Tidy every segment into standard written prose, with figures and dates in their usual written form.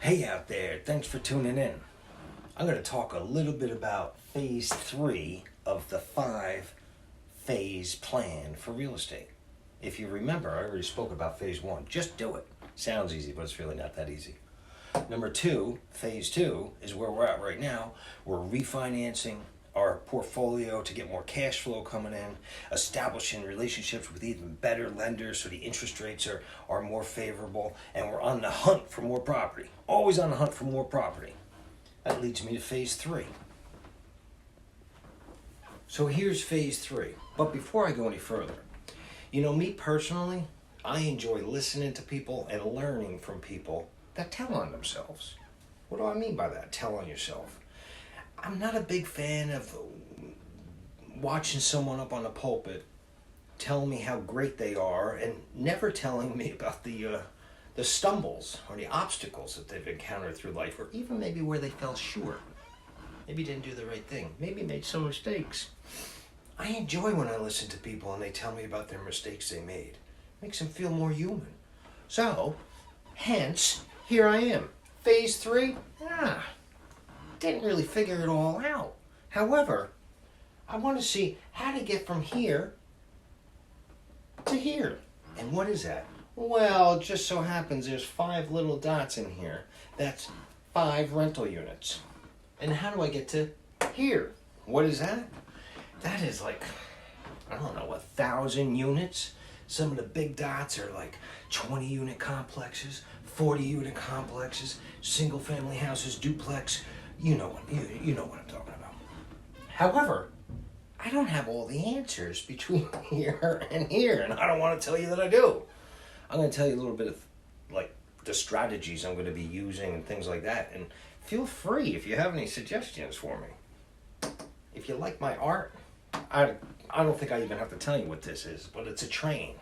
Hey out there, thanks for tuning in. I'm going to talk a little bit about phase 3 of the 5-phase plan for real estate. If you remember, I already spoke about phase 1. Just do it. Sounds easy, but it's really not that easy. Number 2, phase 2, is where we're at right now. We're refinancing our portfolio to get more cash flow coming in, establishing relationships with even better lenders so the interest rates are more favorable, and we're on the hunt for more property. Always on the hunt for more property. That leads me to phase 3. So here's phase 3. But before I go any further, me personally, I enjoy listening to people and learning from people that tell on themselves. What do I mean by that? Tell on yourself. I'm not a big fan of watching someone up on a pulpit telling me how great they are and never telling me about the stumbles or the obstacles that they've encountered through life, or even maybe where they fell short. Maybe didn't do the right thing. Maybe made some mistakes. I enjoy when I listen to people and they tell me about their mistakes they made. Makes them feel more human. So, hence, here I am. Phase 3? Didn't really figure it all out. However, I want to see how to get from here to here. And what is that? Well, it just so happens there's 5 little dots in here. That's 5 rental units. And how do I get to here? What is that? That is like, 1,000 units. Some of the big dots are like 20 unit complexes, 40 unit complexes, single family houses, duplex. You know what I'm talking about. However, I don't have all the answers between here and here, and I don't want to tell you that I do. I'm going to tell you a little bit of the strategies I'm going to be using and things like that, and feel free if you have any suggestions for me. If you like my art, I don't think I even have to tell you what this is, but it's a train.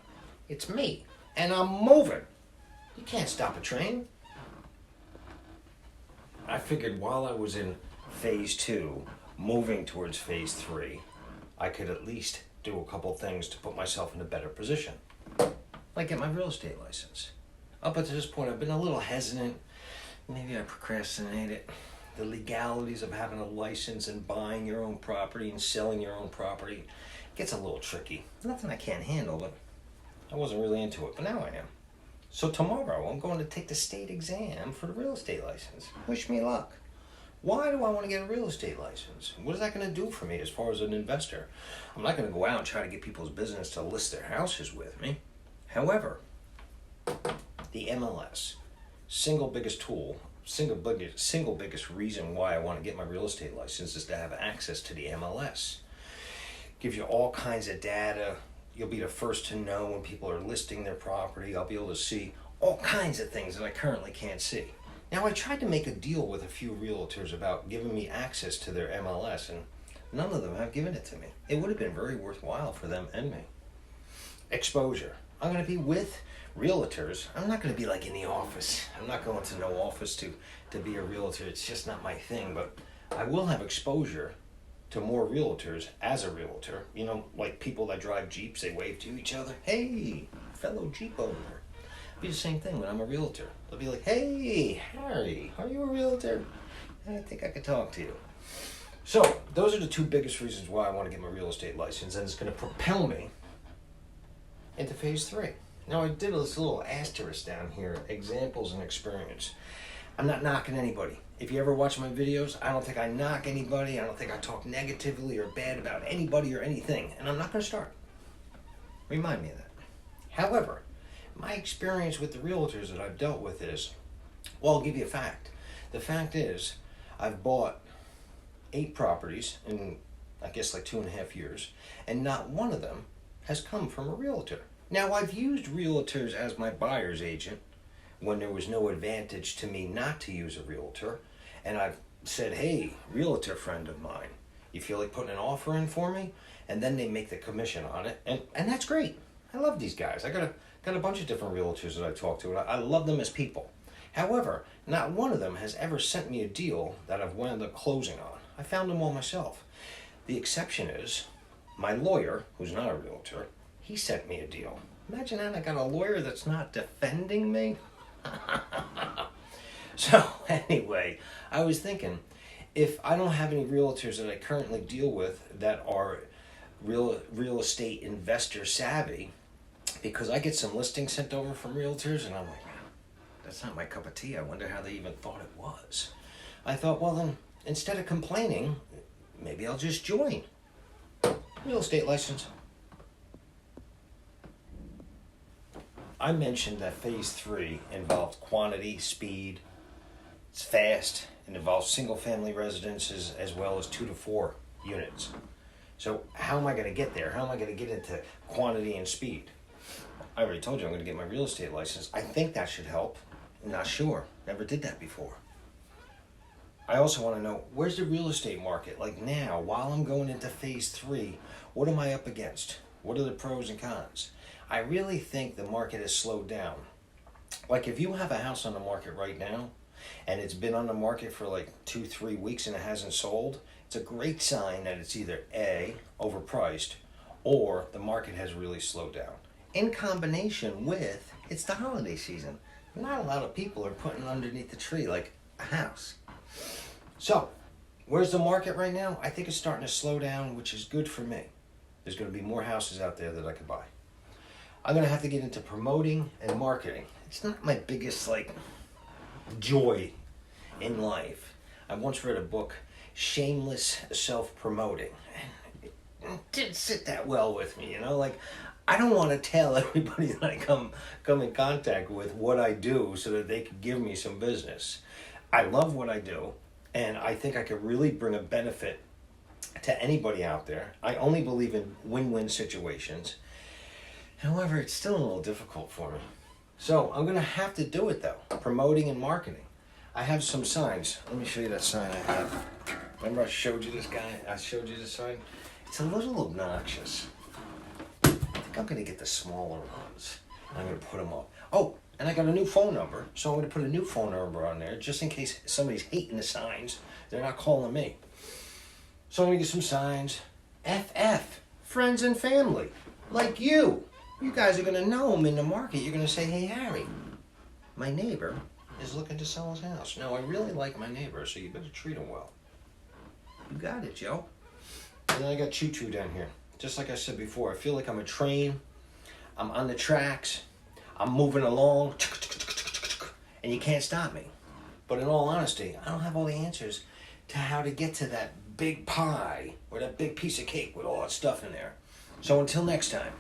It's me, and I'm moving. You can't stop a train. I figured while I was in phase 2, moving towards phase 3, I could at least do a couple things to put myself in a better position. Like get my real estate license. Up until this point, I've been a little hesitant. Maybe I procrastinated. The legalities of having a license and buying your own property and selling your own property gets a little tricky. Nothing I can't handle, but I wasn't really into it, but now I am. So tomorrow, I'm going to take the state exam for the real estate license. Wish me luck. Why do I want to get a real estate license? What is that going to do for me as far as an investor? I'm not going to go out and try to get people's business to list their houses with me. However, the MLS, single biggest reason why I want to get my real estate license is to have access to the MLS. Gives you all kinds of data. You'll be the first to know when people are listing their property. I'll be able to see all kinds of things that I currently can't see. Now, I tried to make a deal with a few realtors about giving me access to their MLS, and none of them have given it to me. It would have been very worthwhile for them and me. Exposure. I'm going to be with realtors. I'm not going to be like in the office. I'm not going to no office to be a realtor. It's just not my thing, but I will have exposure to more realtors as a realtor. Like people that drive Jeeps, they wave to each other. Hey, fellow Jeep owner. It'll be the same thing when I'm a realtor. They'll be like, hey, Harry, are you a realtor? I think I could talk to you. So, those are the 2 biggest reasons why I want to get my real estate license, and it's going to propel me into phase 3. Now, I did this little asterisk down here, examples and experience. I'm not knocking anybody. If you ever watch my videos, I don't think I knock anybody. I don't think I talk negatively or bad about anybody or anything. And I'm not going to start. Remind me of that. However, my experience with the realtors that I've dealt with is, I'll give you a fact. The fact is, I've bought 8 properties in, 2.5 years, and not one of them has come from a realtor. Now, I've used realtors as my buyer's agent when there was no advantage to me not to use a realtor. And I've said, hey, realtor friend of mine, you feel like putting an offer in for me? And then they make the commission on it. And that's great. I love these guys. I got a bunch of different realtors that I talk to, and I love them as people. However, not one of them has ever sent me a deal that I've wound up closing on. I found them all myself. The exception is my lawyer, who's not a realtor, he sent me a deal. Imagine that, I got a lawyer that's not defending me. So anyway, I was thinking, if I don't have any realtors that I currently deal with that are real estate investor savvy, because I get some listings sent over from realtors and I'm like, man, that's not my cup of tea. I wonder how they even thought it was. I thought, well then, instead of complaining, maybe I'll just join. Real estate license. I mentioned that phase 3 involved quantity, speed. It's fast. It involves single family residences as well as 2 to 4 units. So how am I going to get there? How am I going to get into quantity and speed? I already told you I'm going to get my real estate license. I think that should help. I'm not sure. Never did that before. I also want to know, where's the real estate market? Like now, while I'm going into phase 3, what am I up against? What are the pros and cons? I really think the market has slowed down. Like if you have a house on the market right now, and it's been on the market for like 2-3 weeks and it hasn't sold, it's a great sign that it's either A, overpriced, or the market has really slowed down. In combination with, it's the holiday season. Not a lot of people are putting underneath the tree like a house. So, where's the market right now? I think it's starting to slow down, which is good for me. There's going to be more houses out there that I can buy. I'm going to have to get into promoting and marketing. It's not my biggest, joy in life. I once read a book, Shameless Self-Promoting. It didn't sit that well with me, I don't want to tell everybody that I come in contact with what I do so that they can give me some business. I love what I do, and I think I could really bring a benefit to anybody out there. I only believe in win-win situations. However, it's still a little difficult for me. So I'm going to have to do it though, promoting and marketing. I have some signs. Let me show you that sign I have. Remember I showed you this guy? I showed you the sign? It's a little obnoxious. I think I'm going to get the smaller ones. I'm going to put them up. Oh, and I got a new phone number, so I'm going to put a new phone number on there just in case somebody's hating the signs. They're not calling me. So I'm going to get some signs. FF, friends and family, like you. You guys are going to know them in the market. You're going to say, hey, Harry, my neighbor is looking to sell his house. Now, I really like my neighbor, so you better treat him well. You got it, Joe. And then I got Choo Choo down here. Just like I said before, I feel like I'm a train. I'm on the tracks. I'm moving along. And you can't stop me. But in all honesty, I don't have all the answers to how to get to that big pie or that big piece of cake with all that stuff in there. So until next time.